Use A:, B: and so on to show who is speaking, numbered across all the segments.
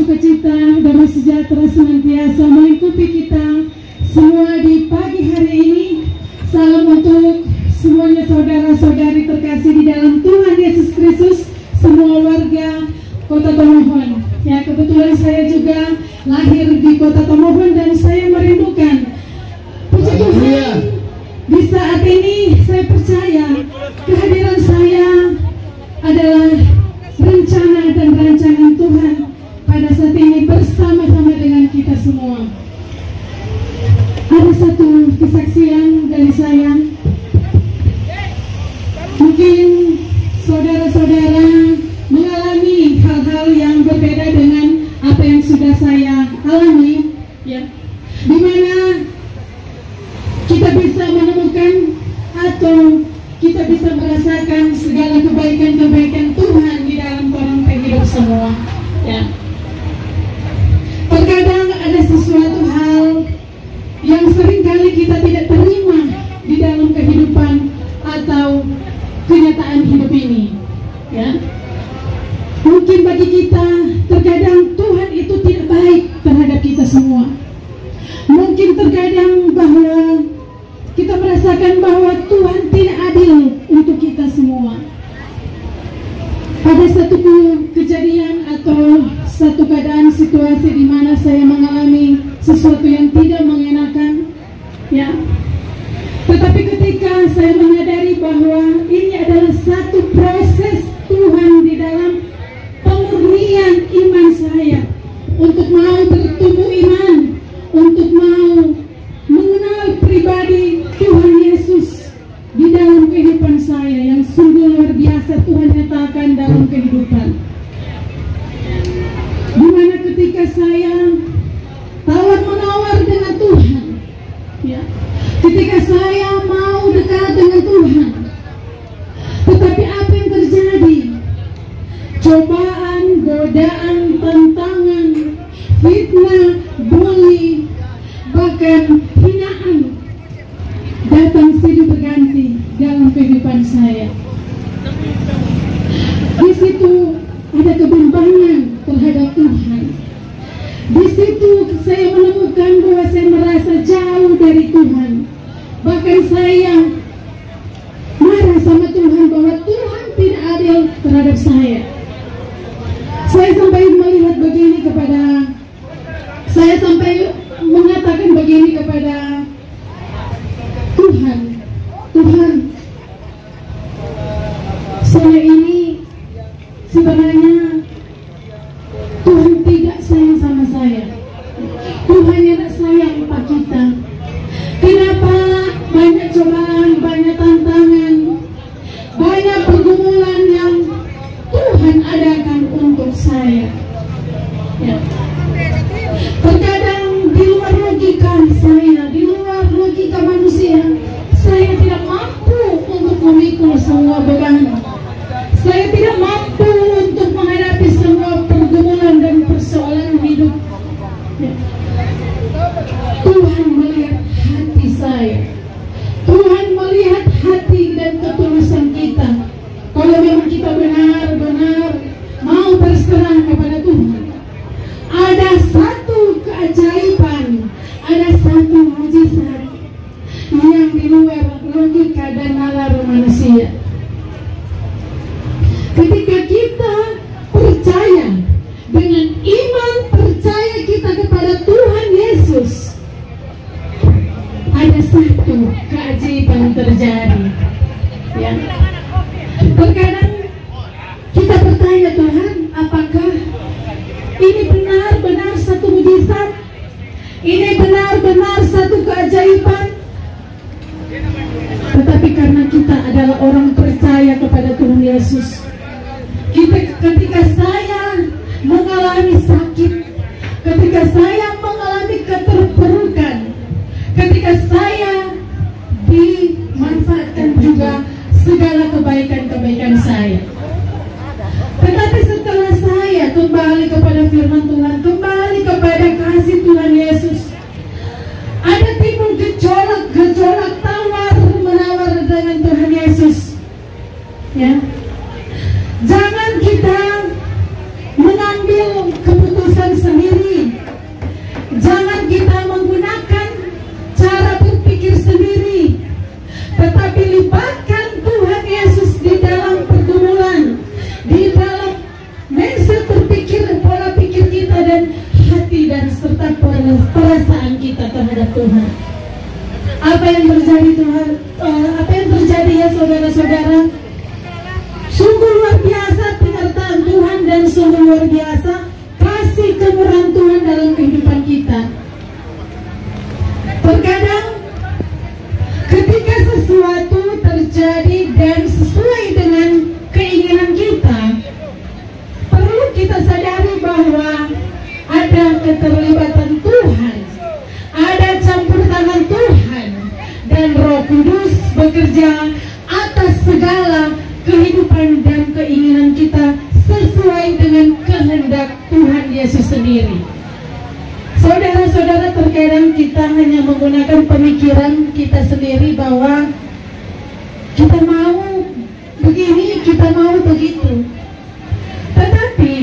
A: sukacita, damai sejahtera senantiasa mengikuti kita semua di pagi hari ini. Salam untuk semuanya saudara-saudari terkasih di dalam Tuhan Yesus Kristus, semua warga Kota Tomohon. Ya, kebetulan saya juga lahir di Kota Tomohon dan saya merindukan. Puji Tuhan, di saat ini saya percaya kehadiran saya adalah rencana dan rancangan Tuhan pada saat ini bersama-sama dengan kita semua. Ada satu kesaksian dari saya. Mungkin saudara-saudara mengalami hal-hal yang berbeda dengan apa yang sudah saya alami, ya, di mana kita bisa menemukan atau kita bisa merasakan segala kebaikan-kebaikan Tuhan di dalam orang hidup semua, ya. Terkadang ada sesuatu hal yang seringkali kita tidak terima di dalam kehidupan atau kenyataan hidup ini, ya. Mungkin bagi kita terkadang Tuhan itu tidak baik terhadap kita semua. Mungkin terkadang bahwa kita merasakan bahwa Tuhan tidak adil untuk kita semua. Ada satu kejadian atau satu keadaan situasi di mana saya mengalami sesuatu yang tidak mengenakan, ya. Tetapi ketika saya menyadari bahwa ini adalah satu proses Tuhan di dalam pemurnian iman saya untuk mau bertumbuh iman, untuk mau mengenal pribadi Tuhan Yesus di dalam kehidupan saya yang sungguh luar biasa Tuhan nyatakan dalam kehidupan. Dimana ketika saya tawar-menawar dengan Tuhan, ya, ketika saya mau dekat dengan Tuhan, tetapi apa yang terjadi? Cobaan, godaan, tantangan, fitnah, bully, bahkan hinaan datang silih berganti dalam kehidupan saya. Di situ ada kebimbangan terhadap Tuhan. Di situ saya menemukan bahwa saya merasa jauh dari Tuhan. Bahkan saya marah sama Tuhan bahwa Tuhan tidak adil terhadap saya. Saya sampai melihat begini kepada, saya sampai mengatakan begini kepada Tuhan, Tuhan, saya ini sebenarnya Tuhan tidak sayang sama saya. Tuhan tidak sayang Pak kita. Kenapa banyak cobaan, banyak tantangan, banyak pergumulan yang Tuhan adakan untuk saya, ya. Terkadang di luar logika saya, di luar logika manusia, saya tidak mampu untuk memikul semua beban. Saya tidak mampu untuk menghadapi semua pergumulan dan persoalan hidup, ya. Tuhan melihat hati saya. Tuhan melihat hati dan ketulusan kita. Kalau memang kita benar-benar mau berserah kepada Tuhan, ada satu keajaiban, ada satu mujizat yang di luar logika dan nalar manusia. Ketika kita percaya dengan iman, percaya kita kepada Tuhan Yesus, ada satu keajaiban terjadi, ya. Terkadang kita bertanya, Tuhan, apakah ini benar-benar satu mujizat? Ini benar-benar satu keajaiban? Tetapi karena kita adalah orang percaya kepada Tuhan Yesus, ketika saya mengalami sakit, ketika saya mengalami keterpurukan, ketika saya dimanfaatkan juga segala kebaikan-kebaikan saya. Tetapi setelah saya kembali kepada firman Tuhan, kembali kepada kasih Tuhan Yesus, ada timbul gejolak tawar-menawar dengan Tuhan Yesus, ya. Jangan kita mengambil keputusan apa yang terjadi ya saudara-saudara. Sungguh luar biasa penyertaan Tuhan dan sungguh luar biasa kasih kemurahan Tuhan dalam kehidupan kita. Terkadang ketika sesuatu terjadi dan sesuai dengan keinginan kita, perlu kita sadari bahwa ada keterlibatan Tuhan, ada campur tangan Tuhan, dan Roh Kudus bekerja atas segala kehidupan dan keinginan kita sesuai dengan kehendak Tuhan Yesus sendiri. Saudara-saudara, terkadang kita hanya menggunakan pemikiran kita sendiri bahwa kita mau begini, kita mau begitu. Tetapi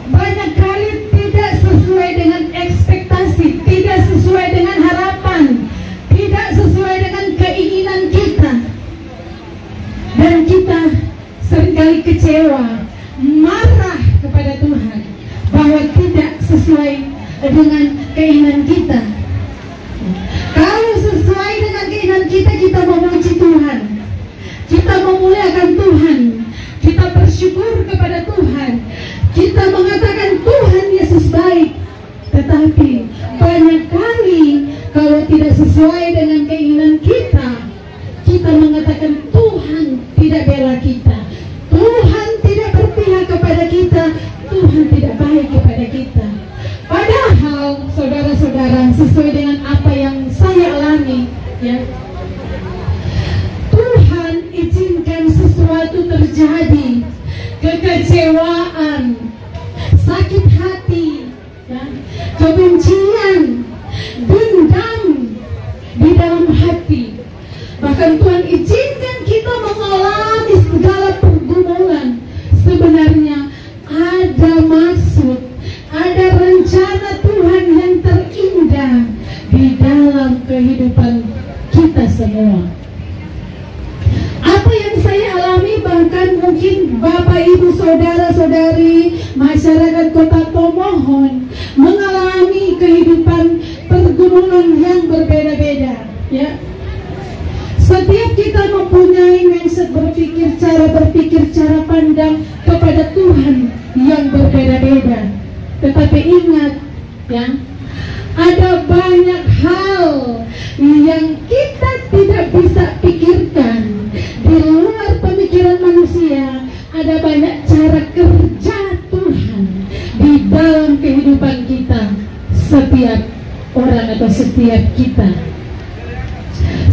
A: banyak kali tidak sesuai dengan ekspektasi, tidak sesuai dengan harapan, tidak sesuai dengan keinginan kita. Dan kita seringkali kecewa, marah kepada Tuhan bahwa tidak sesuai dengan keinginan kita. Kalau sesuai dengan keinginan kita, kita memuji Tuhan, kita memuliakan Tuhan, kita bersyukur kepada Tuhan, kita mengatakan Tuhan Yesus baik. Tetapi banyak kali kalau tidak sesuai dengan keinginan kita, kita mengatakan Tuhan tidak bela kita, Tuhan tidak berpihak kepada kita, Tuhan tidak baik kepada kita. Padahal saudara-saudara, sesuai dengan apa yang saya alami, ya, Tuhan izinkan sesuatu terjadi, kekecewaan, sakit hati, ya, kebencian, dendam di dalam hati. Bahkan Tuhan izinkan kita mengalami segala pergumulan. Sebenarnya ada maksud, ada rencana Tuhan yang terindah di dalam kehidupan kita semua. Apa yang saya alami, bahkan mungkin Bapak Ibu Saudara-saudari masyarakat Kota Tomohon mengalami kehidupan pergumulan yang berbeda-beda, ya. Setiap kita mempunyai mindset berpikir, cara pandang kepada Tuhan yang berbeda-beda. Tetapi ingat, ya, ada banyak hal yang kita tidak bisa pikirkan di luar pemikiran manusia. Ada banyak cara kerja Tuhan di dalam kehidupan kita, setiap orang atau setiap kita.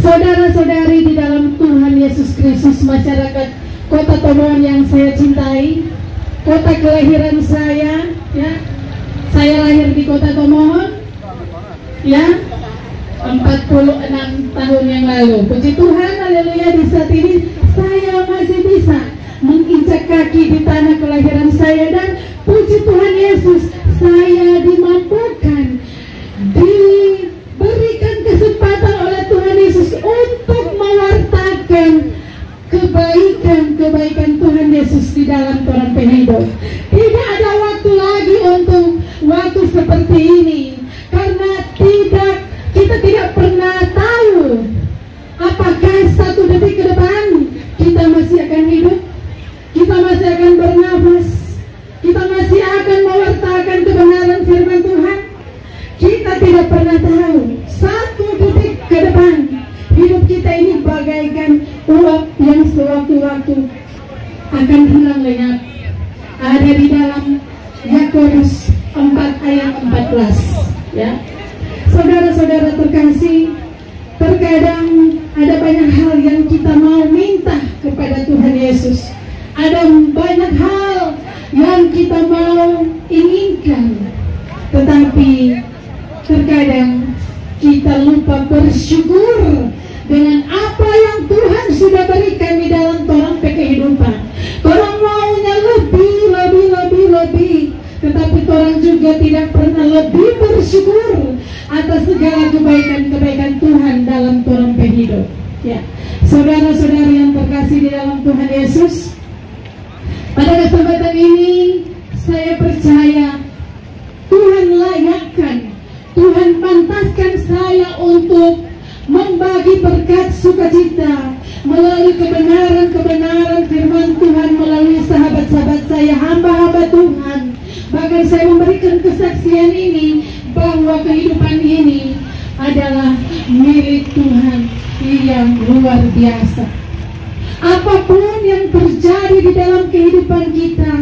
A: Saudara-saudari di dalam Tuhan Yesus Kristus, masyarakat Kota Tomohon yang saya cintai, kota kelahiran saya, ya, saya lahir di Kota Tomohon, ya, 46 tahun yang lalu. Puji Tuhan, haleluya, di saat ini saya masih bisa menginjak kaki di tanah kelahiran saya, dan puji Tuhan Yesus, saya dimampukan, diberikan kesempatan oleh Tuhan Yesus untuk mewartakan kebaikan Tuhan Yesus di dalam orang hidup. Tidak ada waktu lagi untuk waktu seperti ini, karena kita tidak pernah tahu apakah satu detik ke depan kita masih akan hidup, kita masih akan bernafas, kita masih akan mewartakan kebenaran firman Tuhan. Kita tidak pernah tahu satu detik ke depan hidup kita ini bagaikan uap yang sewaktu-waktu akan hilang lenyap. Ada di dalam Yakobus 4 ayat 14, ya. Saudara-saudara terkasih, terkadang ada banyak hal yang kita mau minta kepada Tuhan Yesus. Ada banyak hal yang kita mau inginkan, tetapi terkadang kita lupa bersyukur dengan apa yang Tuhan sudah berikan di dalam orang kehidupan. Orang maunya lebih, tetapi orang juga tidak pernah lebih bersyukur atas segala kebaikan Tuhan dalam orang hidup. Ya, saudara-saudari yang terkasih di dalam Tuhan Yesus, pada kesempatan ini saya percaya Tuhan layakkan, Tuhan pantaskan saya untuk membagi berkat sukacita melalui kebenaran-kebenaran firman Tuhan melalui sahabat-sahabat saya, hamba-hamba Tuhan. Bahkan saya memberikan kesaksian ini bahwa kehidupan ini adalah milik Tuhan yang luar biasa. Apapun yang terjadi di dalam kehidupan kita,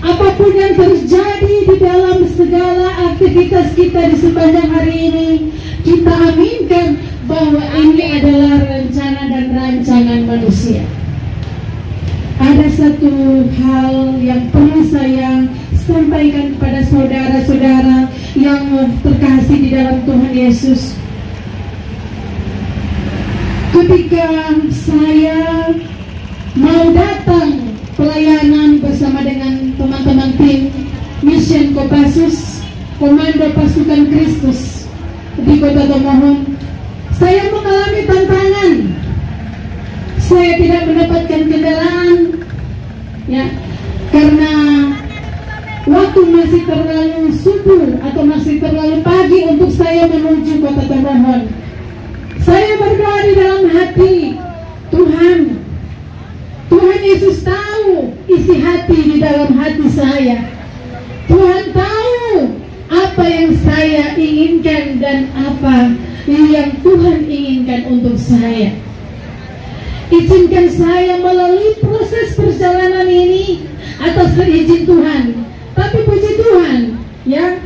A: apapun yang terjadi di dalam segala aktivitas kita di sepanjang hari ini, kita aminkan bahwa ini adalah rencana dan rancangan manusia. Ada satu hal yang perlu saya sampaikan kepada saudara-saudara yang terkasih di dalam Tuhan Yesus. Ketika saya mau datang pelayanan bersama dengan teman-teman tim Mission Kopassus, Komando Pasukan Kristus di Kota Tomohon, saya mengalami tantangan. Saya tidak mendapatkan kendaraan, ya, karena waktu masih terlalu subuh atau masih terlalu pagi untuk saya menuju Kota Tomohon. Saya berdoa di dalam hati, Tuhan Yesus tahu isi hati di dalam hati saya. Tuhan tahu apa yang saya inginkan dan apa yang Tuhan inginkan untuk saya. Izinkan saya melalui proses perjalanan ini atas izin Tuhan. Tapi puji Tuhan, ya,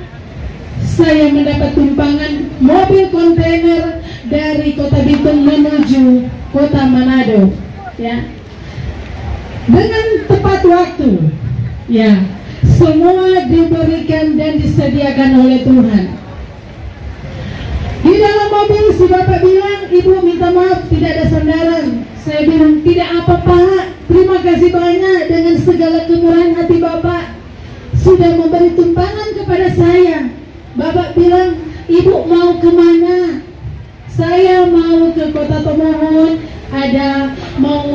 A: saya mendapat tumpangan mobil kontainer dari Kota Bitung menuju Kota Manado, ya, dengan tepat waktu, ya. Semua diberikan dan disediakan oleh Tuhan. Di dalam mobil si bapak bilang, ibu minta maaf tidak ada sandaran. Saya bilang, tidak apa-apa, terima kasih banyak dengan segala kemurahan hati bapak sudah memberi tumpangan kepada saya. Bapak bilang, ibu mau kemana? Saya mau ke Kota Tomohon, mau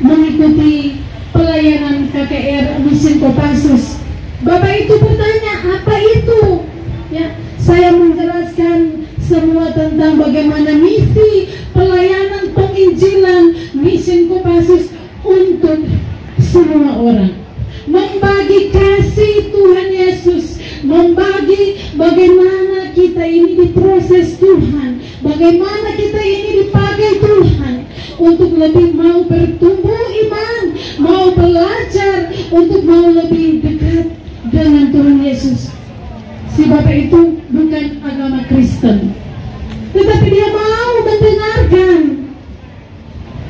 A: mengikuti pelayanan KKR Mission Kopassus. Bapak itu bertanya, apa itu? Ya, saya menjelaskan semua tentang bagaimana misi pelayanan penginjilan Mission Kopassus untuk semua orang. Membagi kasih Tuhan Yesus, membagi bagaimana kita ini diproses Tuhan, bagaimana kita ini dipakai Tuhan untuk lebih mau bertumbuh iman, mau belajar, untuk mau lebih dekat dengan Tuhan Yesus. Si bapak itu bukan agama Kristen, tetapi dia mau mendengarkan.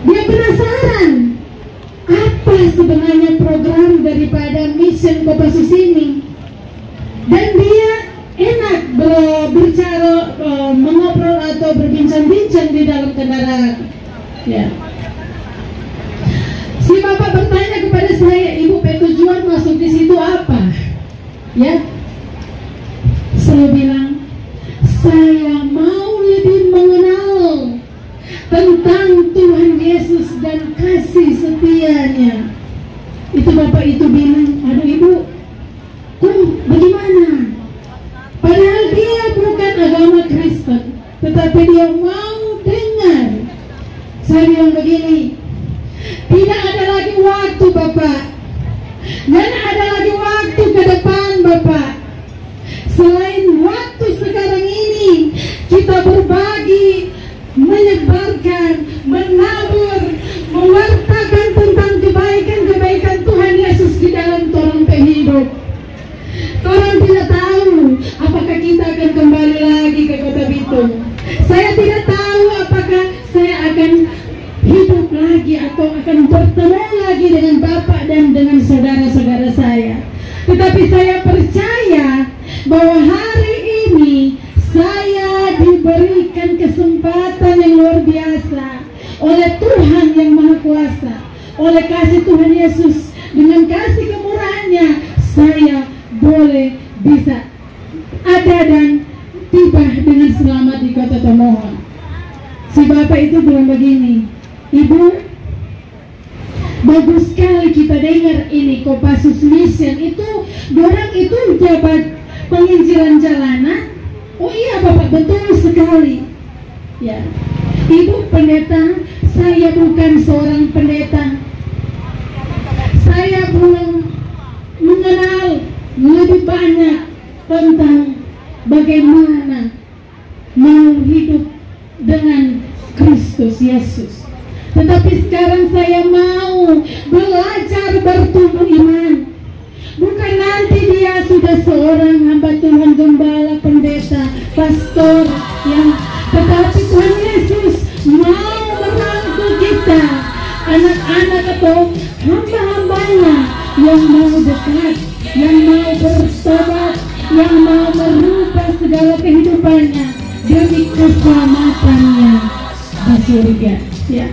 A: Dia penasaran apa sebenarnya program daripada Mission Kopassus ini, dan dia enak berbicara, mengobrol atau berbincang-bincang di dalam kendaraan. Ya. Si bapak bertanya kepada saya, ibu tujuan masuk di situ apa? Ya. Saya bilang, saya mau lebih mengenal tentang Tuhan Yesus dan kasih setianya. Itu bapak itu bilang, aduh ibu, bagaimana? Padahal dia bukan agama Kristen, tetapi dia mau dengar. Saya bilang begini, tidak ada lagi waktu bapak, dan ada lagi waktu ke depan bapak. Selain waktu sekarang ini, kita berbagi, menyebarkan, menabur, mewartakan tentang kebaikan-kebaikan Tuhan Yesus di dalam torang hidup. Torang tidak tahu apakah kita akan kembali lagi ke Kota Bitung. Saya tidak tahu apakah saya akan hidup lagi atau akan bertemu lagi dengan Bapak dan dengan saudara-saudara saya. Tetapi saya percaya bahwa hari ini saya diberikan kesempatan yang luar biasa oleh Tuhan yang Maha Kuasa, oleh kasih Tuhan Yesus. Dengan kasih kemurahannya, saya boleh bisa ada dan tiba dengan selamat di Kota Tomohon. Si bapak itu bilang begini, ibu, bagus sekali kita dengar ini Kopassus Mission itu, orang itu jabat penginjilan jalanan. Oh iya bapak, betul sekali. Ya, Ibu pendeta, saya bukan seorang pendeta. Saya belum mengenal lebih banyak tentang bagaimana mau hidup dengan Kristus Yesus. Tetapi sekarang saya mau belajar bertumbuh iman. Bukan nanti dia sudah seorang hamba Tuhan, gembala, pendeta, pastor, tetapi Tuhan Yesus mau merangkul kita, anak-anak atau hamba-hambanya yang mau dekat, yang mau bertobat, yang mau merubah segala kehidupannya demi keselamatannya di surga. Ya.